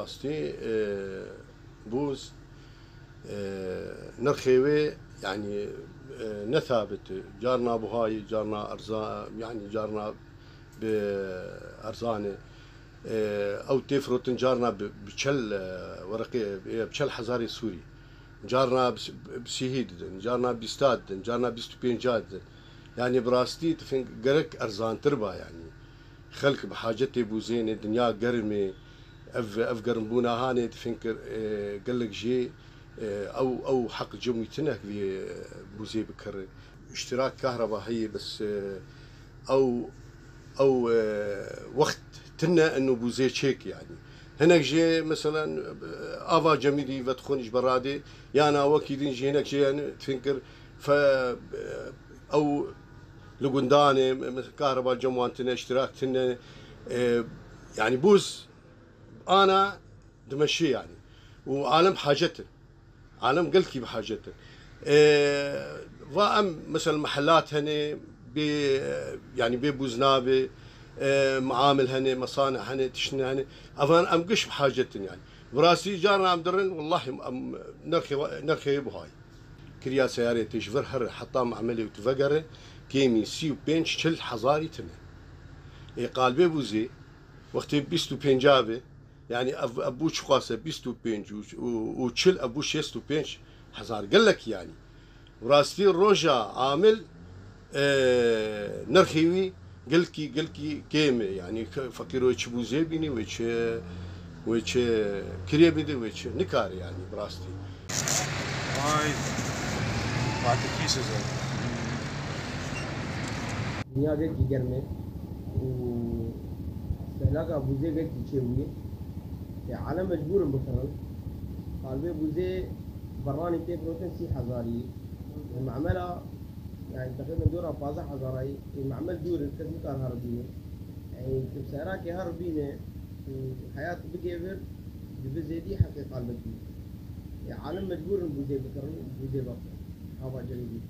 براستي بوز نرخيوي يعني نثابت جارنا بهاي جارنا أرزان يعني جارنا بأرزانة أو تفرط جارنا بشل ورقي بشل حزاري سوري جارنا بسيهيد جارنا بيستاد جارنا بيستوبين جاد يعني براستي تفين قرك أرزان تربا يعني خلق بحاجتي بوزين الدنيا قرمي اف قرنبونا هاني تفنكر قال لك جي او حق جمي تنك في بوزي بكر اشتراك كهرباء هي بس او وقت تنا انه بوزي تشيك يعني هناك جي مثلا افا جميدي فتخونش برادي يعني وكيدين جي هناك جي يعني تفنكر ف او لقنداني كهرباء جموان تنا اشتراك تنا يعني بوز انا دمشي يعني وعالم حاجته عالم قلكي بحاجته وام مثلا محلات هني بي يعني ببوزنابه معامل هني مصانع هني تشني هني افان ام قش بحاجتن يعني براسي جارنا ام درن والله ام نرخي بهاي كريا سيارة تشفر هر حطام عملي وتفقره كيمي سيو بينش شل حزاري تنه قال بيبوزي وقتی 25 يعني ابوش خاصه 25 وتشل ابو 65 هزار قال لك يعني وراستي روجا عامل نرخيوي قلكي كيمه يعني فكروا يتش بوزيبيني ويتش كريبيدي ويتش نكار يعني براستي هاي بعد كيس زي دنیا گرکی گرمه و استهلاك بوزي گرکی چهویه که عالم مجبور مثلا قالبي بوزي براني تيب روتن 6000 المعملة يعني تقريبا دورها 15000 المعمل دور كذي كان هربينه يعني بسعرك هربينه وحياة بكيفر بزيدي حتى قالبي يعني عالم مجبور بوزي مثلا بوزي بقى هذا جديد